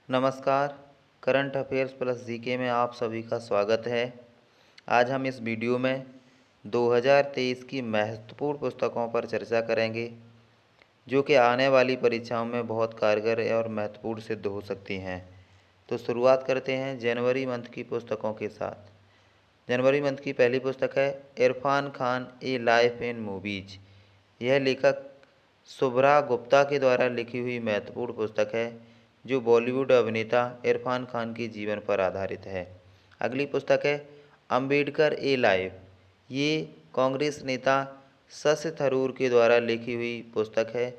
नमस्कार। Current affairs plus GK में आप सभी का स्वागत है। आज हम इस वीडियो में 2023 की महत्वपूर्ण पुस्तकों पर चर्चा करेंगे जो कि आने वाली परीक्षाओं में बहुत कारगर और महत्वपूर्ण सिद्ध हो सकती हैं। तो शुरुआत करते हैं जनवरी मंथ की पुस्तकों के साथ। जनवरी मंथ की पहली पुस्तक है इरफान खान ए लाइफ इन मूवीज। यह लेखक शुभ्रा गुप्ता के द्वारा लिखी हुई महत्वपूर्ण पुस्तक है जो बॉलीवुड अभिनेता इरफान खान के जीवन पर आधारित है। अगली पुस्तक है अंबेडकर ए लाइफ। ये कांग्रेस नेता शशि थरूर के द्वारा लिखी हुई पुस्तक है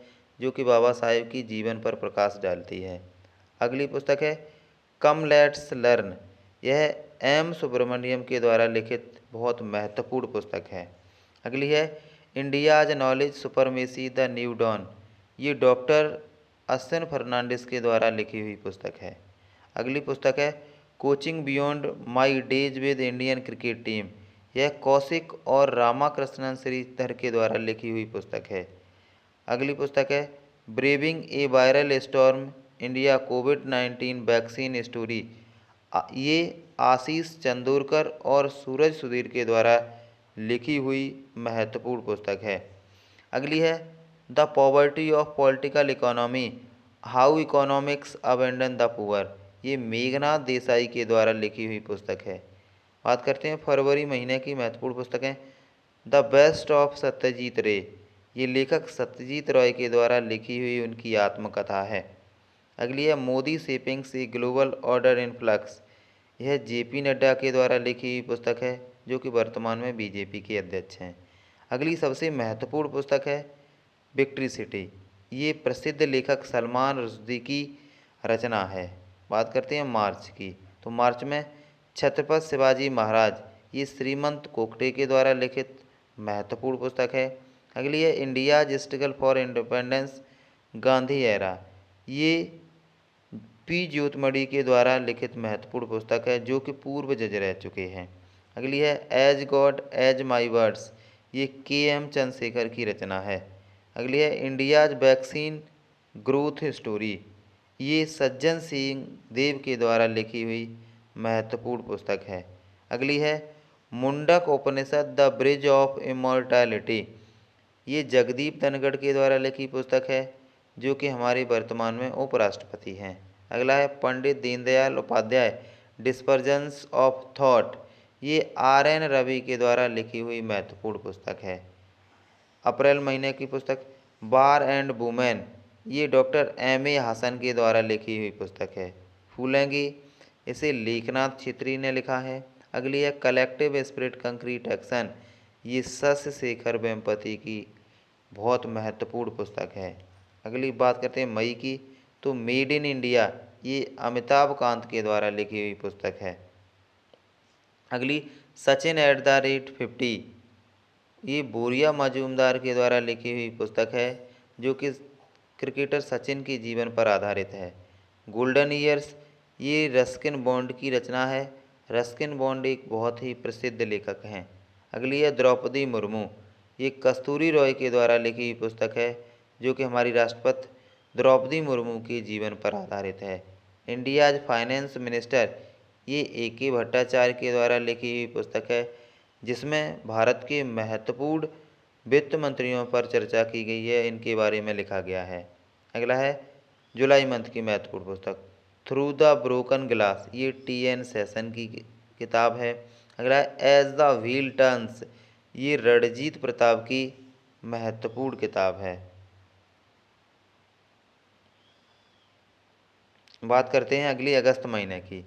जो कि बाबा साहेब की जीवन पर प्रकाश डालती है। अगली पुस्तक है कम लेट्स लर्न। यह एम सुब्रमण्यम के द्वारा लिखित बहुत महत्वपूर्ण पुस्तक है। अगली है India's knowledge supremacy the new dawn. ये डॉक्टर अश्विन फर्नांडिस के द्वारा लिखी हुई पुस्तक है। अगली पुस्तक है coaching beyond my days with Indian cricket team. यह कौशिक और रामाकृष्णन श्रीधर के द्वारा लिखी हुई पुस्तक है। अगली पुस्तक है ब्रेविंग ए वायरल स्टॉर्म इंडिया कोविड-19 वैक्सीन स्टोरी। ये आशीष चंदोरकर और सूरज सुधीर के द्वारा लिखी हुई महत्वपूर्ण पुस्तक है। अगली है the poverty of political economy how economics abandon the poor. ये मेघनाथ देसाई के द्वारा लिखी हुई पुस्तक है। बात करते हैं फरवरी महीने की महत्वपूर्ण पुस्तकें। द बेस्ट ऑफ सत्यजीत रे। ये लेखक सत्यजीत रॉय के द्वारा लिखी हुई उनकी आत्मकथा है। अगली है Modi शेपिंग्स a global order in flux. यह जेपी नड्डा के द्वारा लिखी हुई पुस्तक है जो कि वर्तमान में बीजेपी के अध्यक्ष हैं। अगली सबसे महत्वपूर्ण पुस्तक है विक्ट्री सिटी। ये प्रसिद्ध लेखक सलमान रुश्दी की रचना है। बात करते हैं मार्च की, तो मार्च में छत्रपति शिवाजी महाराज। ये श्रीमंत कोकटे के द्वारा लिखित महत्वपूर्ण पुस्तक है। अगली है India struggle for independence Gandhi era. ये पी ज्योतिमणि के द्वारा लिखित महत्वपूर्ण पुस्तक है जो कि पूर्व जज रह चुके हैं। अगली है as god as my words. ये के एम चंद्रशेखर की रचना है। अगली है इंडियाज वैक्सीन ग्रोथ स्टोरी। ये सज्जन सिंह देव के द्वारा लिखी हुई महत्वपूर्ण पुस्तक है। अगली है मुंडक उपनिषद द ब्रिज ऑफ इमॉर्टैलिटी। ये जगदीप धनखड़ के द्वारा लिखी पुस्तक है जो कि हमारे वर्तमान में उपराष्ट्रपति हैं। अगला है Pandit Deendayal Upadhyaya dispersions of thought. ये आर एन रवि के द्वारा लिखी हुई महत्वपूर्ण पुस्तक है। अप्रैल महीने की पुस्तक बार एंड वुमेन। ये डॉक्टर एम ए हसन के द्वारा लिखी हुई पुस्तक है। फूलेंगी, इसे लेखनाथ छेत्री ने लिखा है। अगली है कलेक्टिव स्पिरिट कंक्रीट एक्शन। ये शशि शेखर वेम्पति की बहुत महत्वपूर्ण पुस्तक है। अगली बात करते हैं मई की, तो मेड इन इंडिया। ये अमिताभ कांत के द्वारा लिखी हुई पुस्तक है। अगली सचिन @50। ये बोरिया मजूमदार के द्वारा लिखी हुई पुस्तक है जो कि क्रिकेटर सचिन के जीवन पर आधारित है। गोल्डन ईयर्स, ये रस्किन बॉन्ड की रचना है। रस्किन बॉन्ड एक बहुत ही प्रसिद्ध लेखक हैं। अगली है द्रौपदी मुर्मू। ये कस्तूरी रॉय के द्वारा लिखी हुई पुस्तक है जो कि हमारी राष्ट्रपति द्रौपदी मुर्मू के जीवन पर आधारित है। इंडियाज फाइनेंस मिनिस्टर, ये ए के भट्टाचार्य के द्वारा लिखी हुई पुस्तक है जिसमें भारत के महत्वपूर्ण वित्त मंत्रियों पर चर्चा की गई है, इनके बारे में लिखा गया है। अगला है जुलाई मंथ की महत्वपूर्ण पुस्तक थ्रू द ब्रोकन ग्लास। ये टी एन सेशन की किताब है। अगला है एज द व्हील टर्न्स। ये रणजीत प्रताप की महत्वपूर्ण किताब है। बात करते हैं अगली अगस्त महीने की।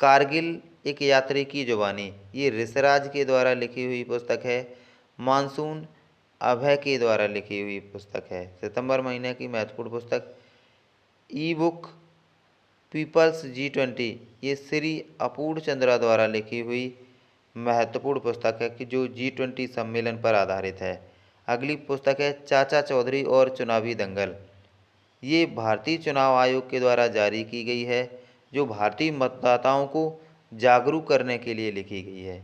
कारगिल एक यात्री की जुबानी। ये ऋषिराज के द्वारा लिखी हुई पुस्तक है। मानसून अभय के द्वारा लिखी हुई पुस्तक है। सितंबर महीने की महत्वपूर्ण पुस्तक ई बुक पीपल्स G20। ये श्री अपूर्ण चंद्रा द्वारा लिखी हुई महत्वपूर्ण पुस्तक है कि जो G20 सम्मेलन पर आधारित है। अगली पुस्तक है चाचा चौधरी और चुनावी दंगल। ये भारतीय चुनाव आयोग के द्वारा जारी की गई है जो भारतीय मतदाताओं को जागरूक करने के लिए लिखी गई है।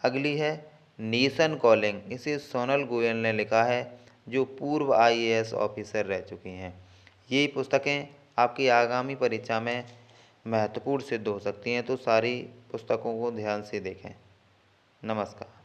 अगली है नेशन कॉलिंग। इसे सोनल गोयल ने लिखा है जो पूर्व IAS ऑफिसर रह चुकी हैं। ये पुस्तकें आपकी आगामी परीक्षा में महत्वपूर्ण सिद्ध हो सकती हैं। तो सारी पुस्तकों को ध्यान से देखें। नमस्कार।